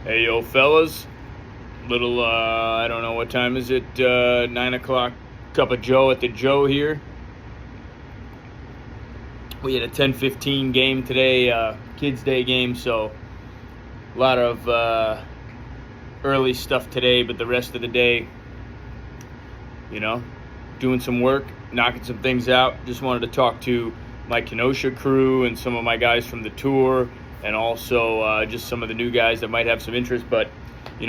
Hey, yo, fellas. I don't know what time is it, 9 o'clock. Cup of Joe at the Joe here. We had a 10:15 game today, Kids Day game, so a lot of early stuff today, but the rest of the day, doing some work, knocking some things out. Just wanted to talk to my Kenosha crew and some of my guys from the tour, and also just some of the new guys that might have some interest. But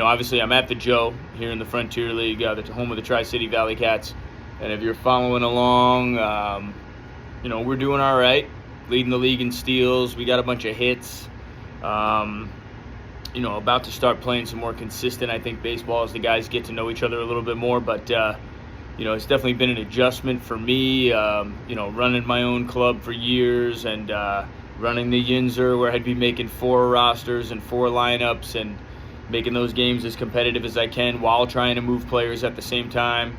obviously I'm at the Joe here in the Frontier League, the home of the Tri-City Valley Cats. And if you're following along, we're doing all right, leading the league in steals. We got a bunch of hits. About to start playing some more consistent, I think, baseball as the guys get to know each other a little bit more. But, it's definitely been an adjustment for me, running my own club for years and running the Yinzer, where I'd be making 4 rosters and 4 lineups and making those games as competitive as I can while trying to move players at the same time.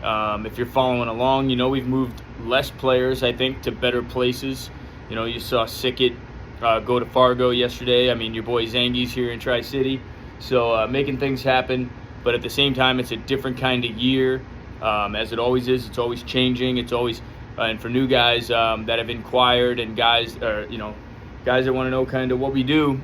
If you're following along, we've moved less players, I think, to better places. You saw Sickett go to Fargo yesterday. I mean, your boy Zangi's here in Tri-City. So making things happen. But at the same time, it's a different kind of year. As it always is. It's always changing. It's always, and for new guys that have inquired and guys that want to know kind of what we do,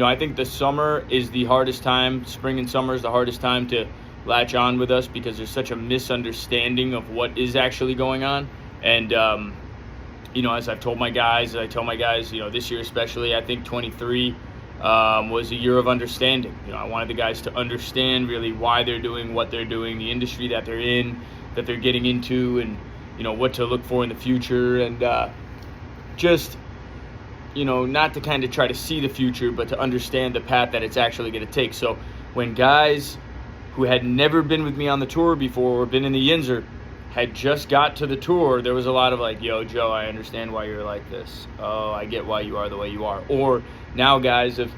I think the summer is the hardest time. Spring and summer is the hardest time to latch on with us because there's such a misunderstanding of what is actually going on. And, as I've told my guys, this year especially, I think 23 was a year of understanding. I wanted the guys to understand really why they're doing what they're doing, the industry that they're in, that they're getting into, and, what to look for in the future. And not to kind of try to see the future, but to understand the path that it's actually going to take. So when guys who had never been with me on the tour before or been in the Yinzer had just got to the tour, there was a lot of like, yo, Joe, I understand why you're like this. Oh, I get why you are the way you are. Or now guys have,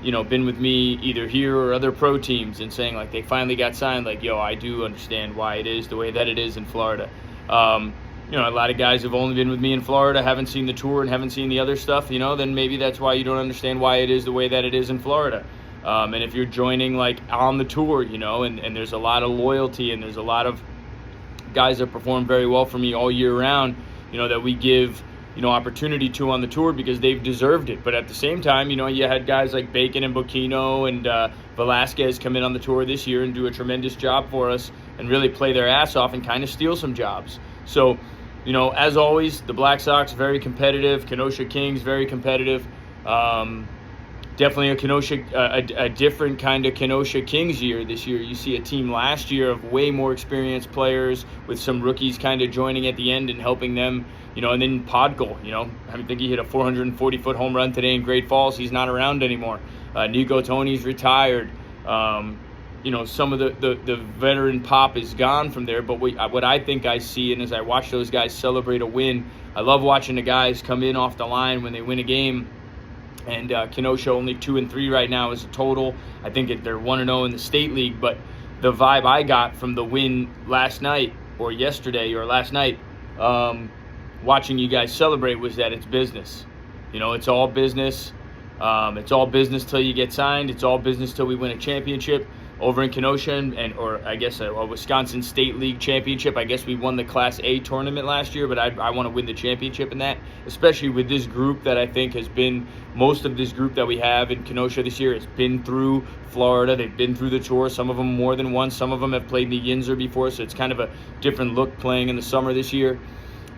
been with me either here or other pro teams and saying like they finally got signed, like, yo, I do understand why it is the way that it is in Florida. A lot of guys have only been with me in Florida, haven't seen the tour and haven't seen the other stuff, then maybe that's why you don't understand why it is the way that it is in Florida. And if you're joining like on the tour, and there's a lot of loyalty and there's a lot of guys that perform very well for me all year round, that we give, opportunity to on the tour because they've deserved it. But at the same time, you had guys like Bacon and Bocchino and Velasquez come in on the tour this year and do a tremendous job for us and really play their ass off and kind of steal some jobs. So, as always, the Black Sox, very competitive. Kenosha Kings, very competitive. Definitely a different kind of Kenosha Kings year this year. You see a team last year of way more experienced players with some rookies kind of joining at the end and helping them, and then Podkul, I think he hit a 440-foot home run today in Great Falls. He's not around anymore. Nico Tony's retired. Some of the veteran pop is gone from there. But what I think I see, and as I watch those guys celebrate a win, I love watching the guys come in off the line when they win a game. And Kenosha only 2-3 right now as a total. I think they're 1-0 in the state league. But the vibe I got from the win last night or yesterday or last night, watching you guys celebrate, was that it's business. It's all business. It's all business till you get signed. It's all business till we win a championship over in Kenosha or I guess a Wisconsin State League championship. I guess we won the Class A tournament last year, but I want to win the championship in that, especially with this group that I think has been, most of this group that we have in Kenosha this year has been through Florida. They've been through the tour, some of them more than once. Some of them have played in the Yinzer before, so it's kind of a different look playing in the summer this year.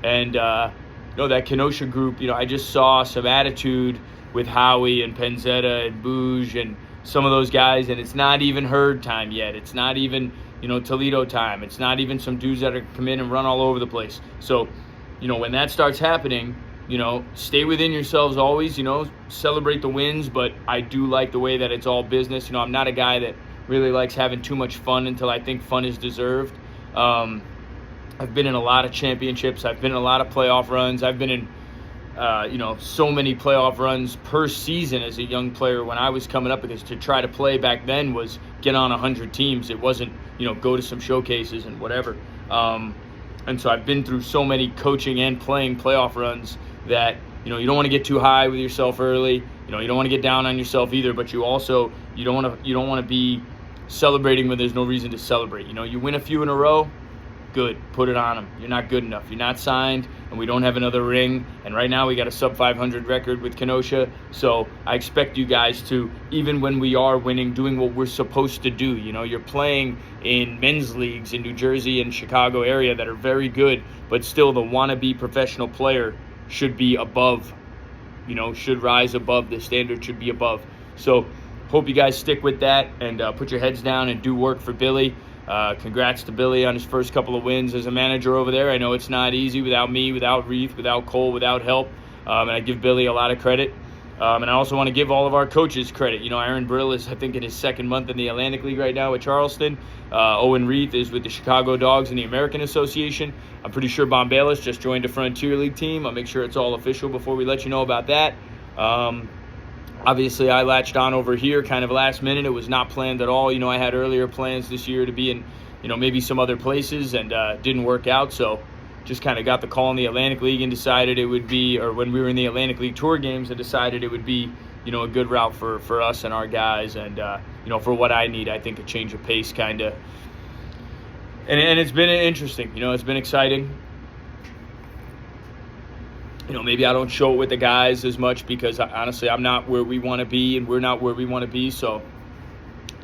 And, that Kenosha group, I just saw some attitude with Howie and Penzetta and Bouge and some of those guys, and it's not even herd time yet. It's not even, Toledo time. It's not even some dudes that are come in and run all over the place. So, when that starts happening, stay within yourselves always, celebrate the wins, but I do like the way that it's all business. I'm not a guy that really likes having too much fun until I think fun is deserved. I've been in a lot of championships. I've been in a lot of playoff runs. I've been in so many playoff runs per season as a young player when I was coming up, because to try to play back then was get on 100 teams. It wasn't, go to some showcases and whatever. And so I've been through so many coaching and playing playoff runs that, you don't want to get too high with yourself early. You don't want to get down on yourself either, but you don't want to be celebrating when there's no reason to celebrate. You win a few in a row, good, put it on them. You're not good enough. You're not signed, and we don't have another ring. And right now we got a sub 500 record with Kenosha. So I expect you guys to, even when we are winning, doing what we're supposed to do. You're playing in men's leagues in New Jersey and Chicago area that are very good, but still the wannabe professional player should be above, should rise above. The standard should be above. So hope you guys stick with that and put your heads down and do work for Billy. Congrats to Billy on his first couple of wins as a manager over there. I know it's not easy without me, without Reith, without Cole, without help. And I give Billy a lot of credit. And I also want to give all of our coaches credit. Aaron Brill is, I think, in his second month in the Atlantic League right now with Charleston. Owen Reith is with the Chicago Dogs in the American Association. I'm pretty sure Bombalis just joined a Frontier League team. I'll make sure it's all official before we let you know about that. Obviously, I latched on over here kind of last minute. It was not planned at all. I had earlier plans this year to be in, maybe some other places, and didn't work out. So just kind of got the call in the Atlantic League and decided it would be, or when we were in the Atlantic League Tour games, and decided it would be, a good route for us and our guys. And, for what I need, I think a change of pace kind of. And it's been interesting. It's been exciting. Maybe I don't show it with the guys as much because honestly, I'm not where we want to be and we're not where we want to be. So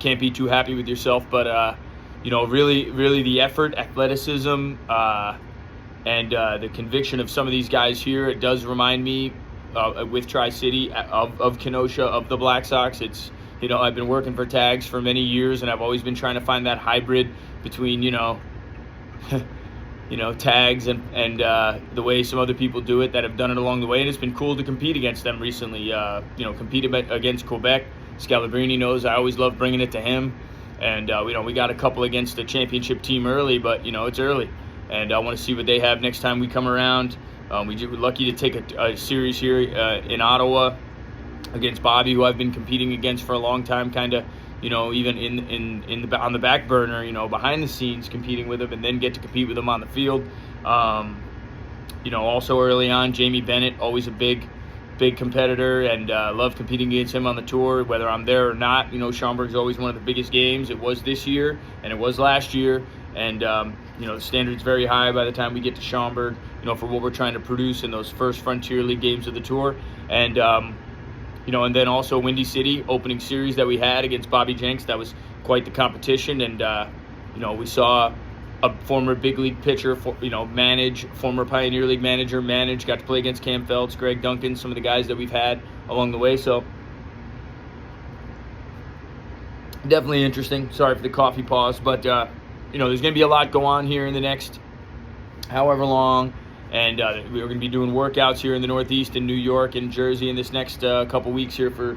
can't be too happy with yourself. But, really the effort, athleticism, and the conviction of some of these guys here, it does remind me with Tri-City of Kenosha, of the Black Sox. It's, I've been working for Tags for many years, and I've always been trying to find that hybrid between, Tags and the way some other people do it that have done it along the way. And it's been cool to compete against them recently, compete against Quebec. Scalabrini knows I always love bringing it to him. And, we got a couple against the championship team early, but, it's early. And I want to see what they have next time we come around. We're lucky to take a series here in Ottawa against Bobby, who I've been competing against for a long time, kind of, even on the back burner, behind the scenes competing with him, and then get to compete with him on the field. Also early on, Jamie Bennett, always a big competitor, and love competing against him on the tour, whether I'm there or not. Schaumburg's always one of the biggest games. It was this year, and it was last year. And, the standard's very high by the time we get to Schaumburg, for what we're trying to produce in those first Frontier League games of the tour. And, and then also Windy City, opening series that we had against Bobby Jenks. That was quite the competition. And, we saw a former big league pitcher, former Pioneer League manager manage, got to play against Cam Feltz, Greg Duncan, some of the guys that we've had along the way. So definitely interesting. Sorry for the coffee pause, but, there's going to be a lot go on here in the next however long. And we're going to be doing workouts here in the Northeast, in New York and Jersey in this next couple weeks here for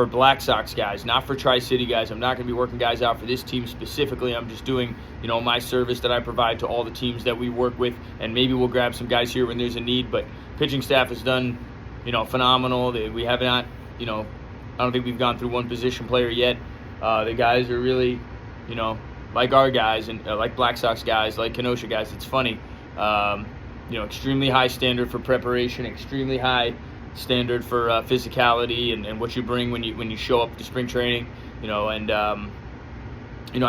Black Sox guys, not for Tri-City guys. I'm not going to be working guys out for this team specifically. I'm just doing, my service that I provide to all the teams that we work with, and maybe we'll grab some guys here when there's a need. But pitching staff has done, phenomenal. We have not, I don't think we've gone through one position player yet. The guys are really, like our guys and like Black Sox guys, like Kenosha guys. It's funny. Extremely high standard for preparation, extremely high standard for physicality and what you bring when you show up to spring training, I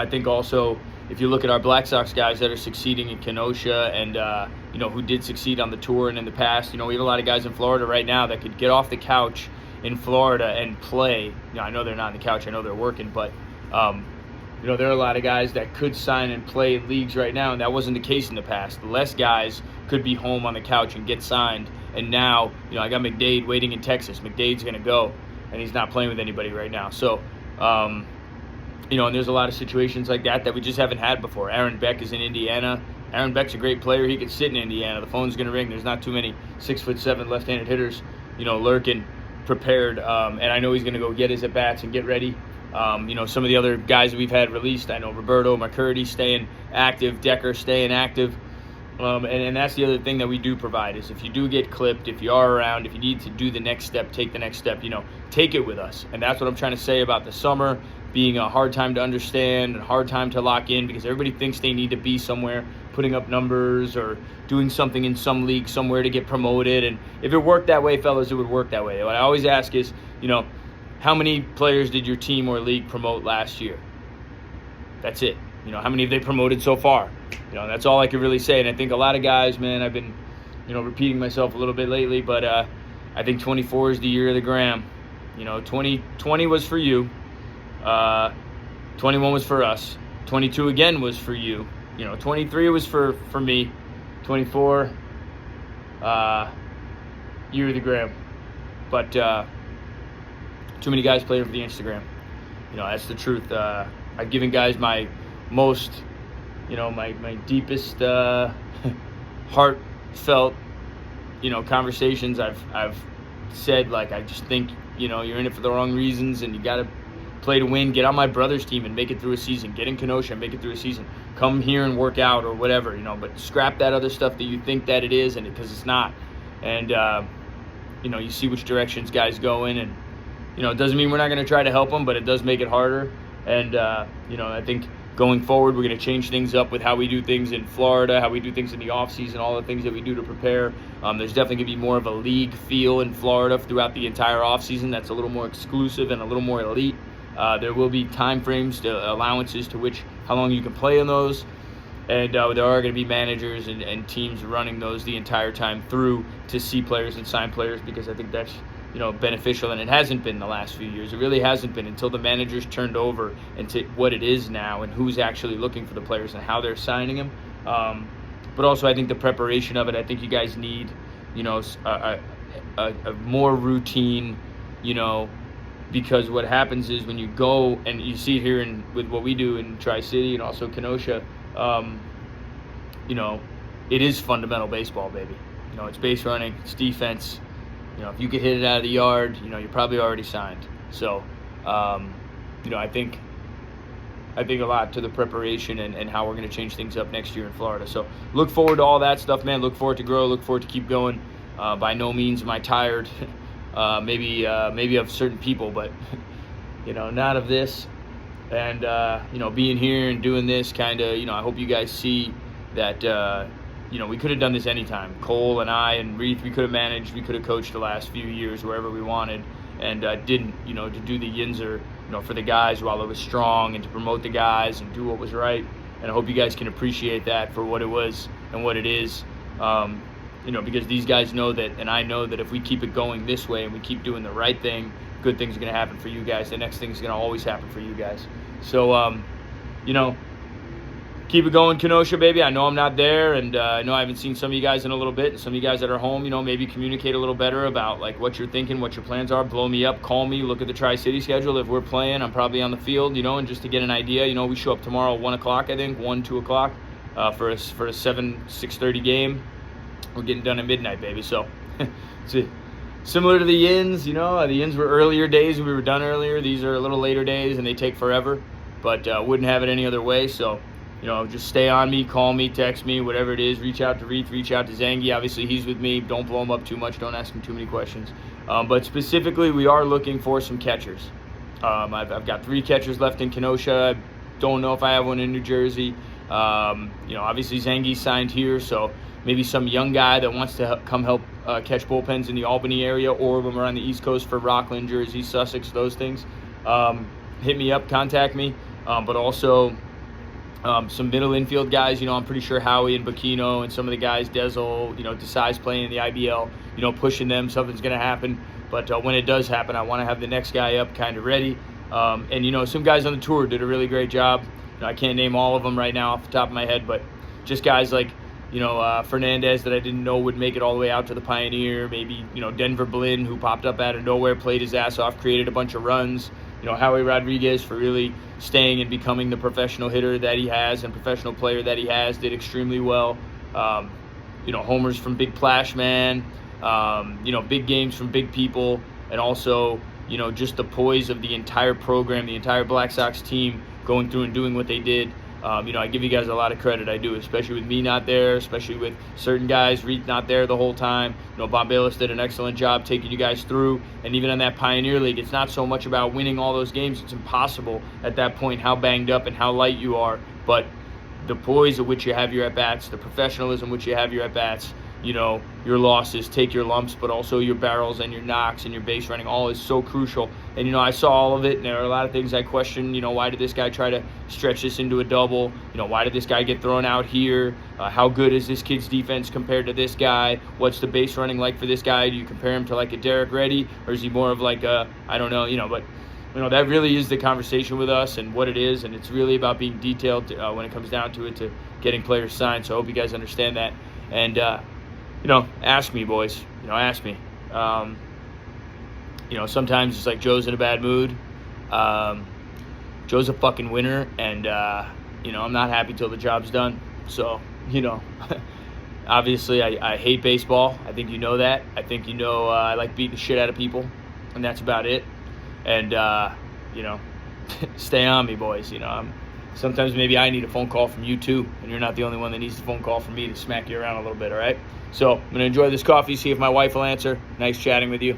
think also if you look at our Black Sox guys that are succeeding in Kenosha and, who did succeed on the tour and in the past, we have a lot of guys in Florida right now that could get off the couch in Florida and play. I know they're not on the couch, I know they're working, but, there are a lot of guys that could sign and play in leagues right now, and that wasn't the case in the past. Less guys could be home on the couch and get signed. And now, I got McDade waiting in Texas. McDade's going to go, and he's not playing with anybody right now. So, and there's a lot of situations like that we just haven't had before. Aaron Beck is in Indiana. Aaron Beck's a great player. He could sit in Indiana. The phone's going to ring. There's not too many 6'7" left-handed hitters, lurking, prepared. And I know he's going to go get his at-bats and get ready. Some of the other guys that we've had released, I know Roberto McCurdy staying active, Decker staying active. And that's the other thing that we do provide is if you do get clipped, if you are around, if you need to do the next step, take the next step, take it with us. And that's what I'm trying to say about the summer. being a hard time to understand and hard time to lock in because everybody thinks they need to be somewhere putting up numbers or doing something in some league somewhere to get promoted. And if it worked that way, fellas, it would work that way. What I always ask is, how many players did your team or league promote last year? That's it. How many have they promoted so far? That's all I can really say. And I think a lot of guys, man, I've been, repeating myself a little bit lately, but I think 24 is the year of the Graham. 2020 was for you. 21 was for us. 22 again was for you. 23 was for me. 24, year of the Graham. But too many guys playing for the Instagram. That's the truth. I've given guys my most, my deepest heartfelt, conversations. I've said, like, I just think, you're in it for the wrong reasons and you got to play to win. Get on my brother's team and make it through a season. Get in Kenosha and make it through a season. Come here and work out or whatever, but scrap that other stuff that you think that it is, and because it's not. And, you see which directions guys go in, and, it doesn't mean we're not going to try to help them, but it does make it harder. And, I think going forward, we're going to change things up with how we do things in Florida, how we do things in the offseason, all the things that we do to prepare. There's definitely going to be more of a league feel in Florida throughout the entire offseason that's a little more exclusive and a little more elite. There will be time frames, allowances to how long you can play in those. And there are going to be managers and teams running those the entire time through to see players and sign players, because I think that's beneficial, and it hasn't been the last few years. It really hasn't been until the managers turned over into what it is now and who's actually looking for the players and how they're signing them. But also, I think the preparation of it, I think you guys need, a more routine, because what happens is when you go, and you see it here with what we do in Tri-City and also Kenosha, it is fundamental baseball, baby. It's base running, it's defense. If you could hit it out of the yard, you're probably already signed. So, I think a lot to the preparation and how we're going to change things up next year in Florida. So look forward to all that stuff, man. Look forward to grow. Look forward to keep going. By no means am I tired. Maybe of certain people, but, not of this. And, being here and doing this kind of, I hope you guys see that, we could have done this anytime. Cole and I and Reith, we could have managed, we could have coached the last few years wherever we wanted, and didn't, to do the Yinzer, for the guys while it was strong, and to promote the guys and do what was right. And I hope you guys can appreciate that for what it was and what it is, because these guys know that, and I know that if we keep it going this way and we keep doing the right thing, good things are going to happen for you guys. The next thing is going to always happen for you guys. So, keep it going, Kenosha, baby. I know I'm not there, and I know I haven't seen some of you guys in a little bit, and some of you guys that are home, maybe communicate a little better about, like, what you're thinking, what your plans are. Blow me up, call me, look at the Tri-City schedule. If we're playing, I'm probably on the field, and just to get an idea, we show up tomorrow at 1 o'clock, I think, 1, 2 o'clock for a 6:30 game. We're getting done at midnight, baby. So it's similar to the Yins, the Yins were earlier days, we were done earlier. These are a little later days, and they take forever, but wouldn't have it any other way. So, just stay on me, call me, text me, whatever it is. Reach out to Reith, reach out to Zangi. Obviously, he's with me. Don't blow him up too much. Don't ask him too many questions. But specifically, we are looking for some catchers. I've got 3 catchers left in Kenosha. Don't know if I have one in New Jersey. Obviously, Zangi signed here, so maybe some young guy that wants to come help catch bullpens in the Albany area, or when we're on the East Coast for Rockland, Jersey, Sussex, those things. Hit me up, contact me. But also, some middle infield guys, I'm pretty sure Howie and Bacchino and some of the guys, Dezel, Desai's playing in the IBL, pushing them, something's going to happen. But when it does happen, I want to have the next guy up kind of ready. And, some guys on the tour did a really great job. I can't name all of them right now off the top of my head, but just guys like, Fernandez that I didn't know would make it all the way out to the Pioneer. Maybe, Denver Blinn, who popped up out of nowhere, played his ass off, created a bunch of runs. Howie Rodriguez for really staying and becoming the professional hitter that he has and professional player that he has, did extremely well. Homers from Big Plash Man, big games from big people, and also, just the poise of the entire program, the entire Black Sox team going through and doing what they did. I give you guys a lot of credit. I do, especially with me not there, especially with certain guys, Reed not there the whole time. Bob Bayless did an excellent job taking you guys through. And even in that Pioneer League, it's not so much about winning all those games. It's impossible at that point how banged up and how light you are. But the poise at which you have your at-bats, the professionalism which you have your at-bats, your losses, take your lumps, but also your barrels and your knocks and your base running, all is so crucial. And, I saw all of it, and there are a lot of things I questioned. Why did this guy try to stretch this into a double? Why did this guy get thrown out here? How good is this kid's defense compared to this guy? What's the base running like for this guy? Do you compare him to like a Derek Reddy, or is he more of like a, I don't know, but that really is the conversation with us and what it is, and it's really about being detailed when it comes down to it, to getting players signed. So I hope you guys understand that. And, ask me, boys. Ask me. Sometimes it's like Joe's in a bad mood. Joe's a fucking winner, and, I'm not happy till the job's done. So, obviously I hate baseball. I think you know that. I think I like beating the shit out of people, and that's about it. And, stay on me, boys. Sometimes maybe I need a phone call from you too, and you're not the only one that needs a phone call from me to smack you around a little bit, all right? So I'm going to enjoy this coffee, see if my wife will answer. Nice chatting with you.